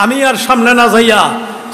আমি আর সামনে না যাইয়া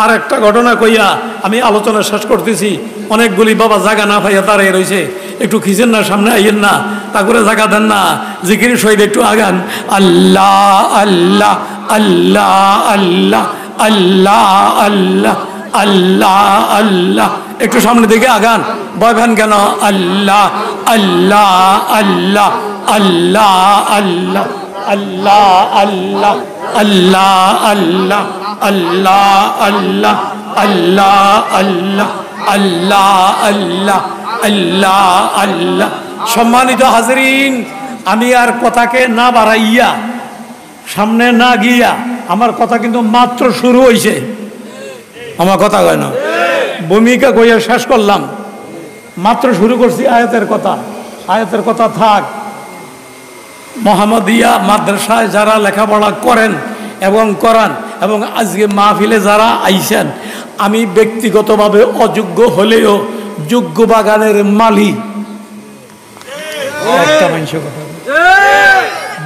আর একটা ঘটনা কইয়া আমি আলোচনা শেষ করতেছি। অনেকগুলি বাবা জায়গা না পাইয়া তারাই রয়েছে, একটু খিচেন না, সামনে আইয়েন না, তা করে জায়গা দেন না, জিকির শহীদ একটু আগান। আল্লাহ আল্লাহ আল্লাহ আল্লাহ আল্লাহ আল্লাহ আল্লাহ আল্লাহ, একটু সামনে দিকে আগান, ভয় পান কেন? আল্লাহ আল্লাহ আল্লাহ আল্লাহ আল্লাহ আল্লাহ আল্লাহ আল্লাহ আল্লাহ আল্লাহ আল্লাহ আল্লাহ আল্লাহ আল্লাহ আল্লাহ আল্লাহ আল্লাহ। সম্মানিত হাজরিন, আমি আর কথাকে না বাড়াইয়া সামনে না গিয়া, আমার কথা কিন্তু মাত্র শুরু হয়েছে, আমার কথা কয় না, ভূমিকা কইয়া শেষ করলাম, মাত্র শুরু করছি আয়াতের কথা। আয়াতের কথা থাক। মোহাম্মদিয়া মাদ্রাসায় যারা লেখাপড়া করেন এবং করান এবং আজকে মাহফিলে যারা আইছেন, আমি ব্যক্তিগতভাবে অযোগ্য হলেও যোগ্য বাগানের মালিক।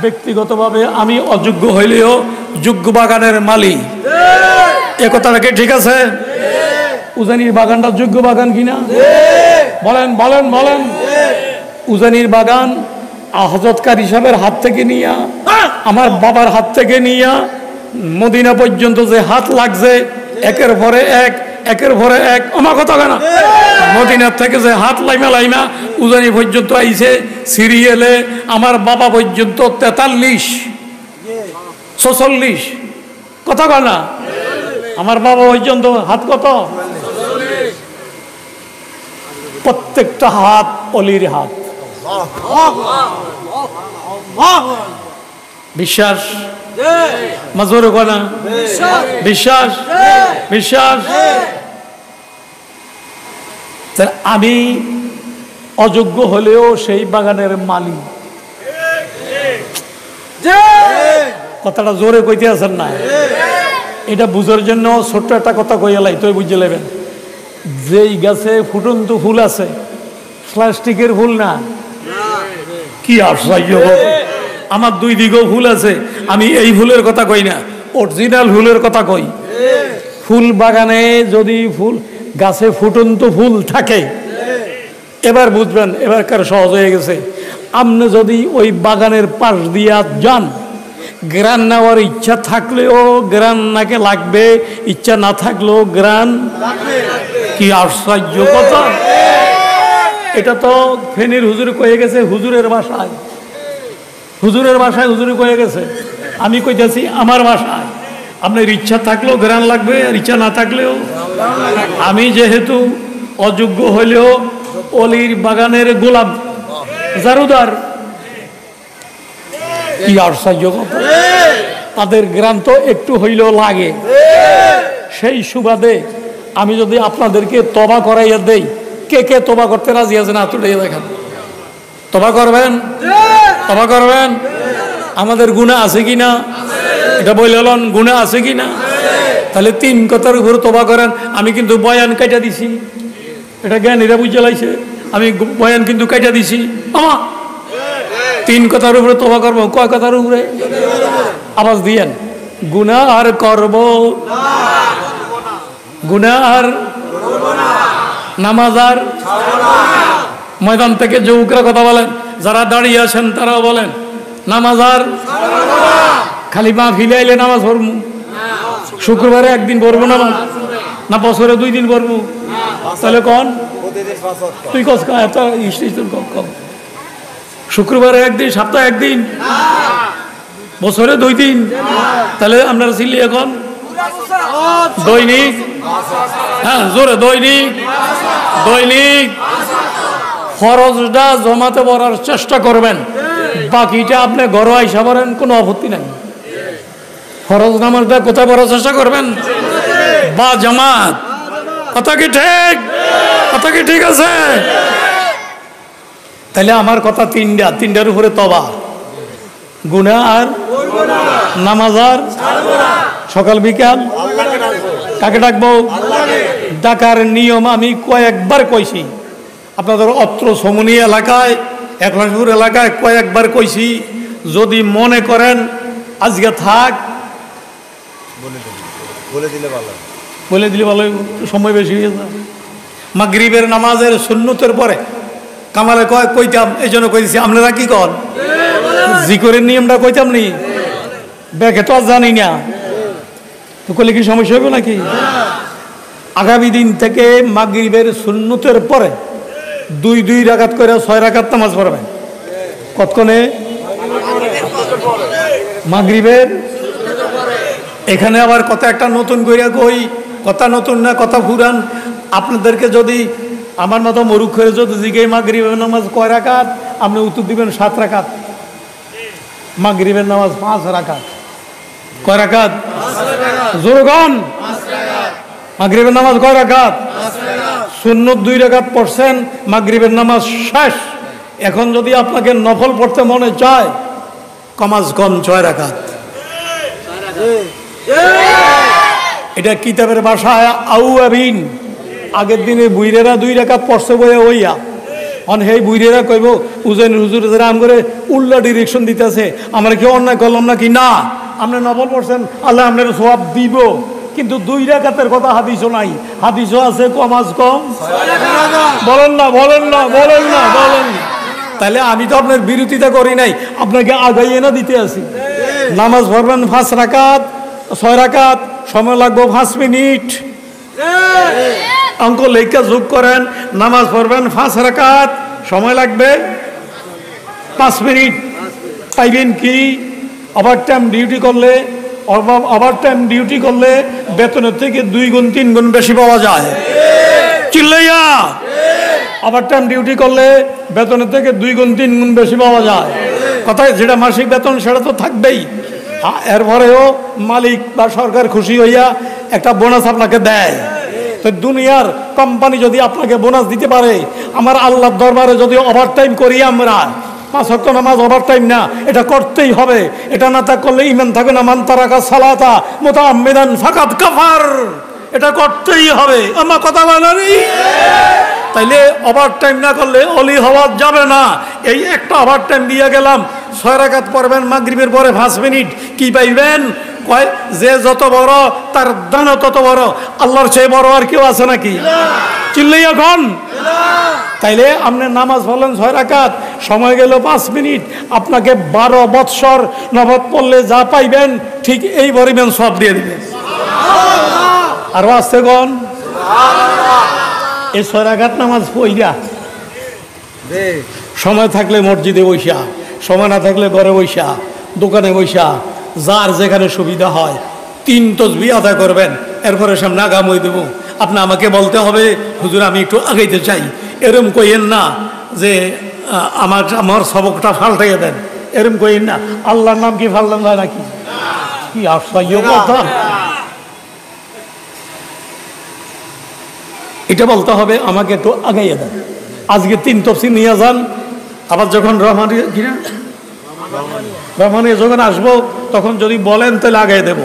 ব্যক্তিগতভাবে আমি অযোগ্য হইলেও যোগ্য বাগানের মালিক, এ কথাটাকে ঠিক আছে? উজানির বাগানটা যোগ্য বাগান কিনা বলেন বলেন বলেন। উজানির বাগান হযরত কারি সাহেবের হাত থেকে নিয়া, আমার বাবার হাত থেকে নিয়া মদিনা পর্যন্ত যে হাত লাগছে, একের পরে এক একের পরে এক, আমার কথা কেনা, মদিনার থেকে যে হাত লাইমা লাইমা উজানি পর্যন্ত আইছে, সিরিয়ালে আমার বাবা পর্যন্ত 43 46, কথা কেনা, আমার বাবা পর্যন্ত হাত কত? প্রত্যেকটা হাত অলির হাত। বিশ্বাস মাজুর কোনা, বিশ্বাস বিশ্বাস। আমি অযোগ্য হলেও সেই বাগানের মালিক। কথাটা জোরে কইতে আছেন না? এটা বুঝার জন্য ছোট্ট একটা কথা কইয়ালাই তুই বুঝে নেবেন। যেই গাছে ফুটন্ত ফুল আছে, প্লাস্টিকের ফুল না, কি আশ্চর্য! আমার দুই দিকেও ফুল আছে, আমি এই ফুলের কথা কই না, অরিজিনাল ফুলের কথা কই। ফুল বাগানে যদি ফুল গাছে ফুটন্ত ফুল থাকে, এবার বুঝবেন, এবারকার সহজ হয়ে গেছে। আপনি যদি ওই বাগানের পাশ দিয়া যান, গ্রান নেওয়ার ইচ্ছা থাকলেও গ্রান নাকে লাগবে, ইচ্ছা না থাকলেও গ্রান। কি আশ্চর্য কথা! এটা তো ফেনীর হুজুর কয়ে গেছে, হুজুরের ভাষায়, হুজুরের ভাষায় হুজুরে কয়ে গেছে। আমি কইতেছি আমার ভাষায়, আপনার ইচ্ছা থাকলেও গ্রান লাগবে, আর ইচ্ছা না থাকলেও। আমি যেহেতু অযোগ্য হলেও অলির বাগানের গোলাপ জারুদার, কি আশ্চর্য কথা! তাদের গ্রান তো একটু হইলেও লাগে। সেই সুবাদে আমি যদি আপনাদেরকে তবা করাইয়া দেই, কে কে তবা করতে রাজি আছেন? হাত উঠাইয়া দেখান। তবা করবেন? তবা করবেন? আমাদের গুনাহ আছে কিনা এটা বললেন, গুনাহ আছে কিনা? তাহলে 3 কথার উপর তবা করেন। আমি কিন্তু বয়ান কাটা দিছি, এটা জ্ঞান, এটা বুঝে লাইছে। আমি বয়ান কিন্তু কাটা দিছি। 3 কথার উপরে তবা করবো। কয় কথার উপরে? আওয়াজ দিয়েন। গুনাহ আর করব, গুনাহ আর নামাজ আর। ময়দান থেকে যুবকরা কথা বলেন, যারা দাঁড়িয়ে আছেন তারাও বলেন, নামাজ আর। খালি মা ফিলাইলে নামাজ পড়বো? শুক্রবারে একদিন পড়বো নামাজ, না বছরে 2 দিন পড়বো? তাহলে কন তুই কস এত কম। শুক্রবারে একদিন, সপ্তাহে একদিন, বছরে 2 দিন। তাহলে আপনারা ছিলি এখন দৈনিক, হ্যাঁ জোরে দৈনিক, দৈনিক ফরজটা জমাতে পড়ার চেষ্টা করবেন। বাকিটা আপনি ঘরে আইসা পড়েন, কোনো আপত্তি নাই। ফরজ নামাজটা কোথায় পড়ার চেষ্টা করবেন? বা জামাত। কথা কি ঠিক? কথা কি ঠিক আছে? তাহলে আমার কথা 3টার উপরে তবা, গুনাহ আর নামাজ আর। সকাল বিকাল কাকে ডাকবো? ডাকার নিয়ম আমি কয়েকবার কইছি আপনাদের অত্র সমনি এলাকায়, একলাশপুর এলাকায় কয়েকবার কইছি। যদি মনে করেন আজকে থাক, বলে দিলে ভালো, সময় বেশি হয়ে যায়। মাগরিবের নামাজের সুন্নতের পরে কামালে কইতাম, এই জন্য কইছি আপনারা কি কন জিকরের নিয়মটা কইতাম নি, ব্যাগে তো আর জানি না, তো কইলে কি সমস্যা হবে নাকি? আগামী দিন থেকে মাগরিবের সুন্নতের পরে 2 রাকাত করে 6 রাকাত নামাজ পড়বেন। কতক্ষণে? মাগরিবের। এখানে আবার কথা একটা নতুন কইরা কই, কথা নতুন না, কথা পুরান। আপনাদেরকে যদি আমার মতো মরুখ করে যদি জিজ্ঞে মাগরিবের নামাজ কয় রাকাত, আপনি উত্তর দিবেন 7 রাকাত। মাগরিবের নামাজ 5 রাকাত। কয় রাকাত? জোরগান। মাগরিবের নামাজ কয় রাকাত? সুন্নত 2 রাকাত পড়ছেন, মাগরিবের নামাজ শেষ। এখন যদি আপনাকে নফল পড়তে মনে চায়, কমাস কম 6 রাকাত। এটা কিতাবের ভাষায় আউয়াবিন। আগের দিনে বুইরেরা 2 রাকাত পড়ছে বলে ওইয়া অন হেই বুইরেরা কইব উজাইন হুজুর রাম করে উল্টা ডিরেকশন দিতেছে, আমরা কি অন্যায় করলাম নাকি? না, আপনি নফল পড়ছেন, আল্লাহ আপনার সওয়াব দিব, কিন্তু 2 রাকাতের কথা হাদিসও নাই। হাদিসও আছে কমাস কম। বলেন না, বলেন না, বলেন না, বলেন। তাহলে আমি তো আপনার বিরোধিতা করি নাই, আপনাকে আগাইয়ে না দিতে আসি। নামাজ পড়বেন 5 রাকাত, 6 রাকাত, সময় লাগবে 5 মিনিট। অঙ্ক লেখা যোগ করেন, নামাজ পড়বেন 5 রাকাত, সময় লাগবে 5 মিনিট। পাইবেন কি? ওভারটাইম ডিউটি করলে, ওভারটাইম ডিউটি করলে বেতনের থেকে 2 গুণ 3 গুণ বেশি পাওয়া যায়। চিল্লাইয়া। ওভারটাইম ডিউটি করলে বেতনের থেকে 2 গুণ 3 গুণ বেশি পাওয়া যায়। কথায় যেটা মাসিক বেতন সেটা তো থাকবেই, এরপরেও মালিক বা সরকার খুশি হইয়া একটা বোনাস আপনাকে দেয়। তো দুনিয়ার কোম্পানি যদি আপনাকে বোনাস দিতে পারে, আমার আল্লাহর দরবারে যদি ওভারটাইম করি আমরা, 5 ওয়াক্ত নামাজ ওভারটাইম না, এটা করতেই হবে। এটা না তা করলে ইমান থাকে না। মান তারাকা সালাতা মুতাআম্মিদান ফাকাদ কাফার। এটা করতেই হবে। আমার কথা বলেনি? তাইলে ওভারটাইম না করলে অলি হওয়া যাবে না। এই একটা ওভারটাইম দিয়ে গেলাম, 6 রাকাত পড়বেন মাগরিবের পরে 5 মিনিট। কি পাইবেন? কয় যে যত বড় তার দান তত বড়। আল্লাহর চেয়ে বড় আর কেউ আছে নাকি? চিল্লাইয়া কন। তাইলে আপনি নামাজ পড়লেন 6 রাকাত, সময় গেল 5 মিনিট, আপনাকে 12 বৎসর নফল পড়লে যা পাইবেন ঠিক এই পরিমাণ সব দিয়ে দিবেন। আরো আসছে কন। এই 6 রাকাত নামাজ পড়িয়া সময় থাকলে মসজিদে বইসা, সময় না থাকলে ঘরে বইসা, দোকানে বইসা, যার যেখানে সুবিধা হয় 3 তাসবিহ আদায় করবেন। এরপরে সামনে আগামী দেব। আপনি আমাকে বলতে হবে হুজুর আমি একটু আগাইতে চাই, এরম কইেন না যে আমার সবকটা ফাল্টাইয়া দেন, এরম কইেন না। আল্লাহর নাম কি ফাল্টান যায় নাকি? কি আশ্চর্য কথা। এটা বলতে হবে আমাকে একটু আগাইয়া দেন। আজকে 3 তাফসীর নিয়ে যান, আবার যখন রহমানিয়া যখন আসবো তখন যদি বলেন তাহলে আগাই দেব।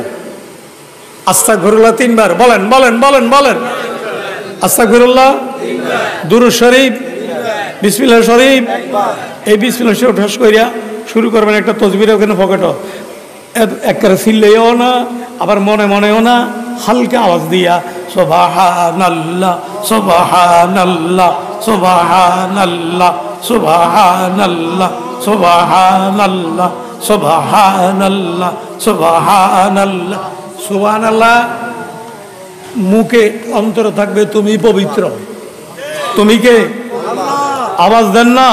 আস্তাগফিরুল্লাহ 3 বার বলেন, বলেন, বলেন, বলেন। আস্তাগফিরুল্লাহ, দুরূদ শরীফ, বিসমিল্লাহ শরীফ। এই বিসমিল্লাহ শরীফ ঠস কইরা শুরু করবেন। একটা তাসবিহ ওখানে পকেটও একবারে চিল্লেও না, আবার মনে মনেও না, হালকা আওয়াজ দিয়া সুবহানাল্লাহ, সুবহানাল্লাহ, সুবহানাল্লাহ, সুবহানাল্লাহ, সুবহানাল্লাহ, সুবহানাল্লাহ, সুবহানাল্লাহ, সুবহানাল্লাহ। মুখে অন্তরে থাকবে তুমি পবিত্র। তুমি কে? আওয়াজ দেন না।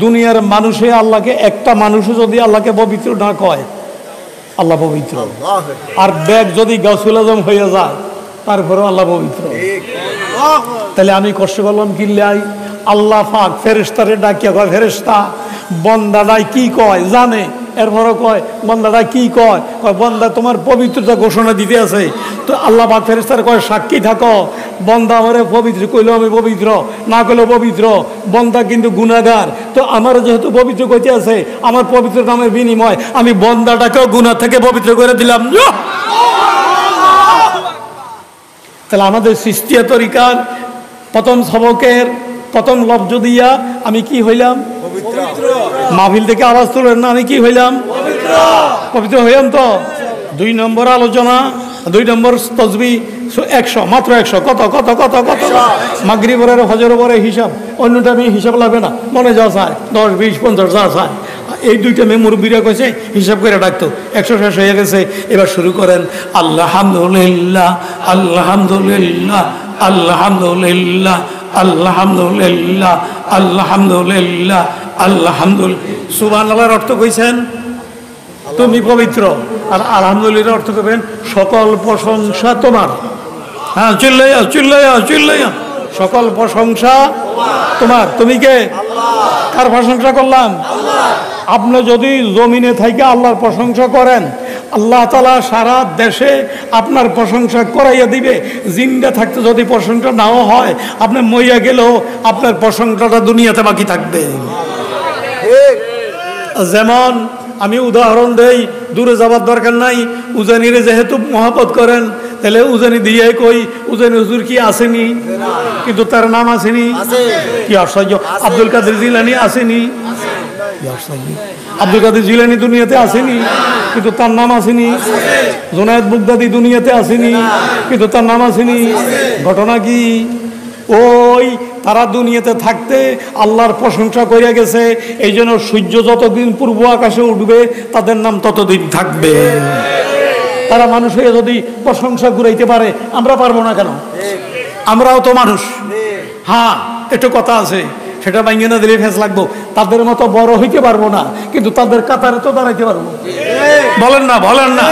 দুনিয়ার মানুষে আল্লাহকে, একটা মানুষও যদি আল্লাহকে পবিত্র না কয়, আল্লাহ পবিত্র। আর ব্যাগ যদি গাউসুল আজম হয়ে যায় তারপরেও আল্লাহ পবিত্র। তাহলে আমি কষ্ট করলাম কিল্লাই। আল্লাহ পাক ফেরেশতারে ডাকিয়া কয়, ফেরেশতা বন্দাটাই কি কয় জানে, এরপরও কয় বন্দাটা কি কয়, কয় বন্দা তোমার পবিত্রতা ঘোষণা দিতে আছে। তো আল্লাহ পাক ফেরেশতারে কয় সাক্ষী থাকো, বন্দা আমারে পবিত্র কইলেও আমি পবিত্র, না কইলেও পবিত্র। বন্দা কিন্তু গুনাহগার, তো আমার যেহেতু পবিত্র কইতে আছে, আমার পবিত্র নামের বিনিময় আমি বন্দাটাকেও গুনাহ থেকে পবিত্র করে দিলাম। তাহলে আমাদের সৃষ্টিয়া তরিকার প্রথম সবকের প্রথম লব্জ দিয়া আমি কি হইলাম? মাহফিল থেকে আওয়াজ তুলেন না, আমি কি হইলাম? পবিত্র হইলাম। তো 2 নম্বর আলোচনা, 2 নম্বর তসবিহ 100, মাত্র 100। কত কত কত কত? মাগরিবের আর ফজরের পরে হিসাব, অন্য টাইমে হিসাব লাগবে না, মনে যা চায় 10 20 50 যা চায়। এই 2 টাইমে মুরব্বীরা কইছে হিসাব করে ডাকতো। 100 শেষ হয়ে গেছে, এবার শুরু করেন আলহামদুলিল্লাহ আলহামদুলিল্লাহ আলহামদুলিল্লাহ আলহামদুলিল্লাহ আলহামদুলিল্লাহ আলহামদুলিল্লাহ। সুবহানাল্লাহর অর্থ কইছেন তুমি পবিত্র, আর আলহামদুলিল্লাহ অর্থ করবেন সকল প্রশংসা তোমার। হ্যাঁ, চিল্লাইয়া চিল্লাইয়া চিল্লাইয়া, সকল প্রশংসা তোমার। তুমি কে? কার প্রশংসা করলাম? আপনি যদি জমিনে থেকে আল্লাহর প্রশংসা করেন, আল্লাহ তাআলা সারা দেশে আপনার প্রশংসা করাইয়া দিবে। জিন্দা থাকতে যদি প্রশংসা নাও হয়, আপনি মইয়া গেলেও আপনার প্রশংসাটা দুনিয়াতে বাকি থাকবে। যেমন আমি উদাহরণ দেই, দূরে যাবার দরকার নাই। উজানিরে যেহেতু মহব্বত করেন, তাহলে উজানি দিয়ে কই উজানি হুজুর কি আসেনি, কিন্তু তার নাম আসেনি। কি আশ্চর্য! আব্দুল কাদের জিলানি আসেনি, আব্দুল কাদের জিলানি দুনিয়াতে আসেনি, কিন্তু তার নাম আসেনি। জুনায়েদ বুগদাদি দুনিয়াতে আসেনি, কিন্তু তার নাম আসেনি। ঘটনা কি? ওই তারা দুনিয়াতে থাকতে আল্লাহর প্রশংসা করিয়া গেছে, এই জন্য সূর্য যতদিন পূর্ব আকাশে উঠবে তাদের নাম ততদিন থাকবে। তারা মানুষ হয়ে যদি প্রশংসা ঘুরাইতে পারে, আমরা পারবো না কেন? আমরাও তো মানুষ। হ্যাঁ, একটু কথা আছে, সেটা ভাঙে না দিলে ফেস লাগবো। তাদের মতো বড় হইতে পারবো না, কিন্তু তাদের কাতারে তো দাঁড়াইতে পারবো। বলেন না, বলেন না?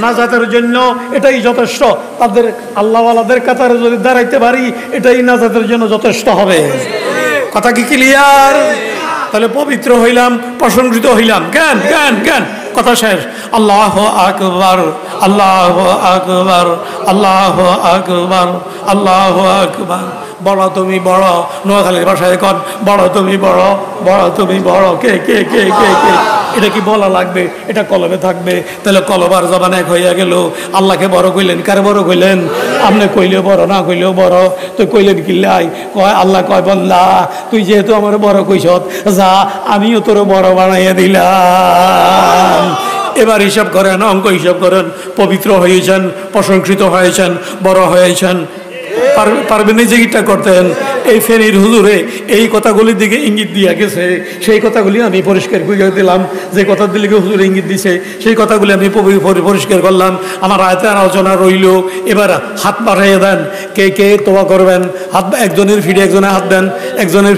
নাজাতের জন্য এটাই যথেষ্ট। তাদের আল্লাহওয়ালাদের কাতারে যদি দাঁড়াইতে পারি, এটাই নাজাতের জন্য যথেষ্ট হবে। কথা কি ক্লিয়ার? তাহলে পবিত্র হইলাম, প্রশংসিত হইলাম। জ্ঞান জ্ঞান জ্ঞান, কথা শেষ। আল্লাহু আকবার আল্লাহু আকবার আল্লাহু আকবার আল্লাহু আকবার। বড় তুমি বড়, নোয়াখালীর ভাষায় কন বড় তুমি বড়, বড় তুমি বড়। কে কে কে কে কে? এটা কি বলা লাগবে? এটা কলবে থাকবে। তাহলে কলবার জবান এক হইয়া গেল। আল্লাহকে বড় কইলেন, কারে বড় কইলেন? আপনি কইলেও বড়, না কইলেও বড়। তো কইলেন কিল্লাই? কয় আল্লাহ কয় বল্লা তুই যেহেতু আমার বড় কইছত, যা আমিও তোর বড় বানাইয়া দিলাম। এবার হিসাব করেন, অঙ্ক হিসাব করেন। পবিত্র হয়েছেন, প্রশংসিত হয়েছেন, বড় হয়েছেন। পারবেন এই জিকিরটা করতেন? এই ফেনীর হুজুরে এই কথাগুলির দিকে ইঙ্গিত দিয়া গেছে, সেই কথাগুলি আমি পরিষ্কার করে দিলাম। যে কথার দিকে হুজুর ইঙ্গিত দিছে, সেই কথাগুলি আমি পরিষ্কার করলাম। আমার আয়তের আলোচনা রইল। এবার হাত বাড়াইয়া দেন, কে কে তোবা করবেন। হাত একজনের ফিডে একজনের হাত দেন, একজনের